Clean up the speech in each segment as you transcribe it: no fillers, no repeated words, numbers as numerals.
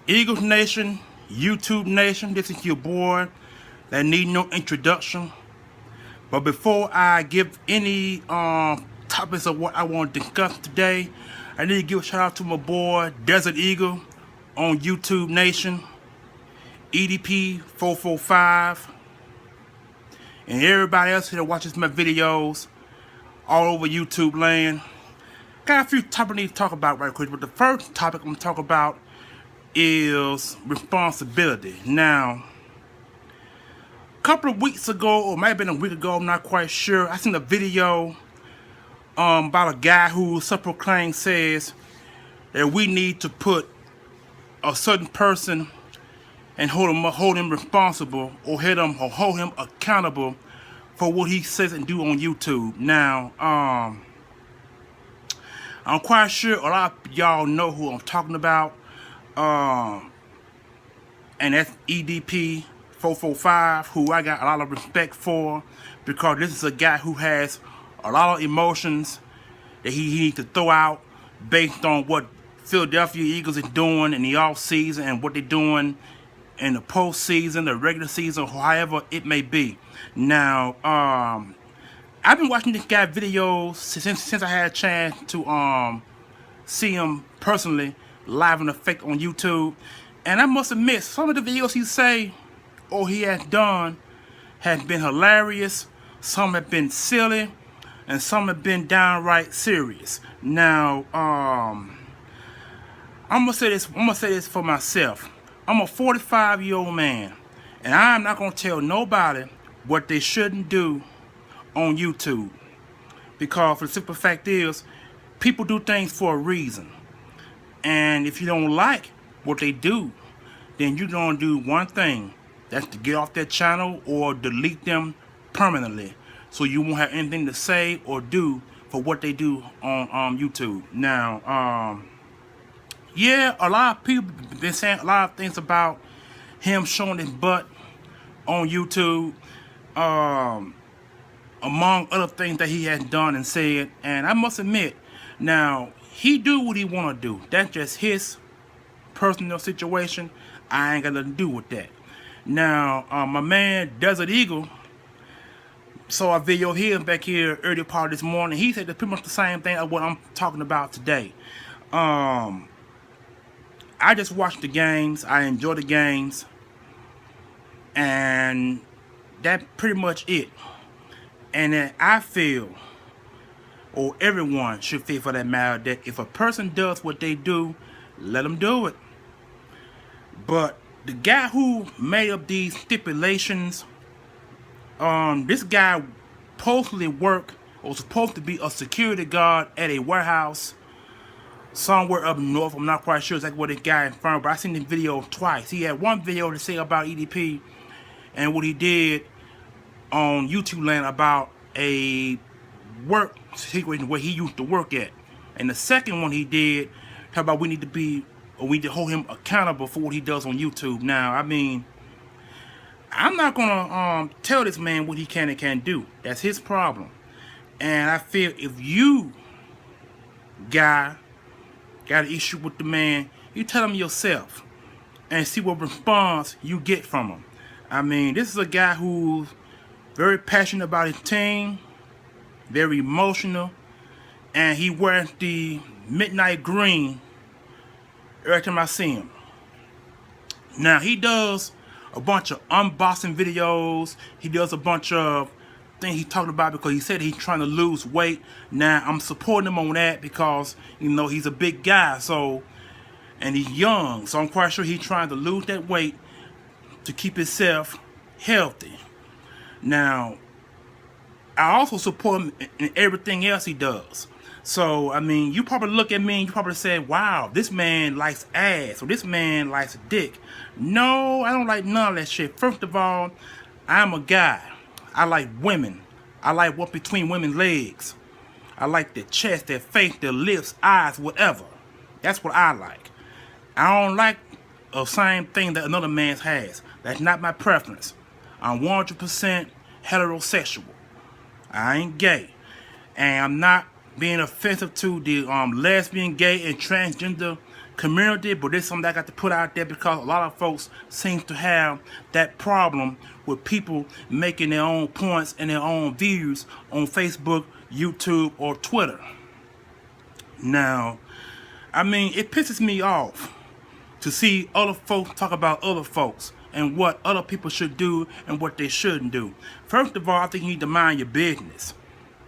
Eagles Nation, YouTube Nation, this is your boy that need no introduction. But before I give any topics of what I want to discuss today, I need to give a shout out to my boy Desert Eagle on YouTube Nation, EDP 445, and everybody else here that watches my videos all over YouTube land. Got a few topics I need to talk about right quick, but the first topic I'm going to talk about is responsibility. Now, a couple of weeks ago, or might have been a week ago, I'm not quite sure, I seen a video about a guy who self-proclaimed says that we need to put a certain person and hold him responsible, or hold him accountable for what he says and do on YouTube. Now, I'm quite sure a lot of y'all know who I'm talking about, and that's EDP 445, who I got a lot of respect for, because this is a guy who has a lot of emotions that he needs to throw out based on what Philadelphia Eagles are doing in the off season and what they're doing in the postseason, the regular season, however it may be. Now, I've been watching this guy videos since I had a chance to see him personally live in effect on YouTube, and I must admit some of the videos he say or he has done have been hilarious, some have been silly, and some have been downright serious. Now, I'm gonna say this for myself. I'm a 45-year-old man, and I'm not gonna tell nobody what they shouldn't do on YouTube, because the simple fact is, people do things for a reason, and if you don't like what they do, then you're gonna do one thing, that's to get off their channel or delete them permanently, so you won't have anything to say or do for what they do on YouTube. Now, yeah, a lot of people been saying a lot of things about him showing his butt on YouTube, among other things that he has done and said. And I must admit, now, he do what he want to do. That's just his personal situation. I ain't got nothing to do with that. Now, my man Desert Eagle saw a video here back here earlier part of this morning. He said that's pretty much the same thing of what I'm talking about today. I just watched the games. I enjoy the games, and that's pretty much it. And then I feel, or everyone should feel for that matter, that if a person does what they do, let them do it. But the guy who made up these stipulations, this guy supposedly supposed to be a security guard at a warehouse somewhere up north. I'm not quite sure exactly what this guy in front of, but I seen the video twice. He had one video to say about EDP and what he did on YouTube land about a work situation where he used to work at, and the second one he did talk about we need to hold him accountable for what he does on YouTube. Now, I mean, I'm not gonna tell this man what he can and can't do. That's his problem. And I feel if you guy got an issue with the man, you tell him yourself and see what response you get from him. I mean, this is a guy who's very passionate about his team, very emotional, and he wears the midnight green every time I see him. Now, he does a bunch of unboxing videos. He does a bunch of things he talked about because he said he's trying to lose weight. Now, I'm supporting him on that because, you know, he's a big guy, so, and he's young, so I'm quite sure he's trying to lose that weight to keep himself healthy. Now, I also support him in everything else he does. So, I mean, you probably look at me and you probably say, wow, this man likes ass, or this man likes dick. No, I don't like none of that shit. First of all, I'm a guy. I like women. I like what's between women's legs. I like their chest, their face, their lips, eyes, whatever. That's what I like. I don't like the same thing that another man has. That's not my preference. I'm 100% heterosexual. I ain't gay. And I'm not being offensive to the lesbian, gay, and transgender community, but this is something that I got to put out there because a lot of folks seem to have that problem with people making their own points and their own views on Facebook, YouTube, or Twitter. Now, I mean, it pisses me off to see other folks talk about other folks and what other people should do and what they shouldn't do. First of all, I think you need to mind your business.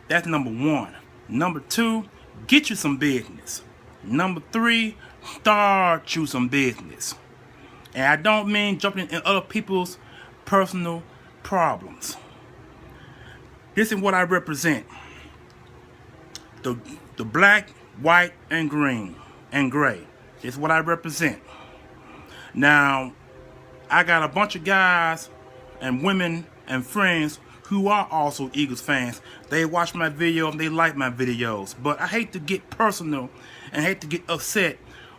That's number one. Number two, get you some business. Number three, start you some business. And I don't mean jumping in other people's personal problems. This is what I represent. The black, white, and green, and gray. It's what I represent. Now, I got a bunch of guys and women and friends who are also Eagles fans. They watch my videos and they like my videos. But I hate to get personal and hate to get upset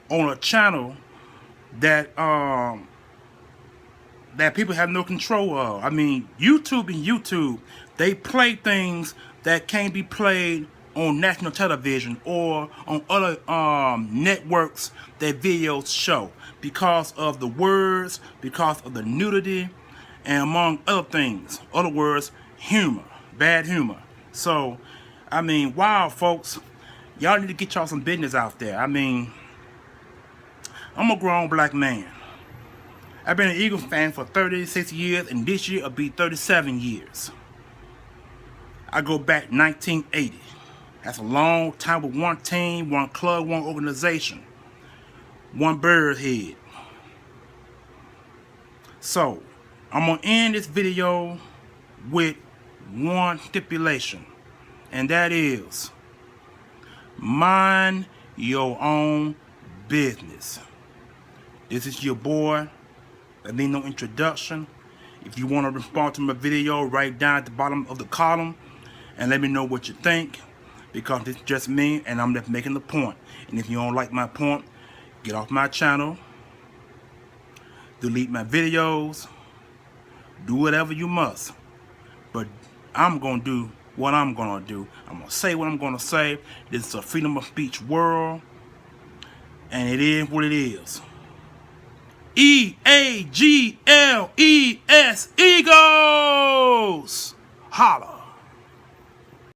on a channel that that people have no control of. I mean, YouTube, they play things that can't be played on national television or on other networks that videos show because of the words, because of the nudity, and among other things. Other words, humor, bad humor. So, I mean, wow, folks, y'all need to get y'all some business out there. I mean, I'm a grown black man. I've been an Eagles fan for 36 years, and this year will be 37 years. I go back 1980. That's a long time with one team, one club, one organization, one bird head. So, I'm going to end this video with one stipulation, and that is, mind your own business. This is your boy. I need no introduction. If you want to respond to my video, write down at the bottom of the column and let me know what you think, because it's just me and I'm just making the point. And if you don't like my point, get off my channel, delete my videos, do whatever you must. But I'm going to do what I'm going to do. I'm going to say what I'm going to say. This is a freedom of speech world, and it is what it is. EAGLES, Eagles! Holla!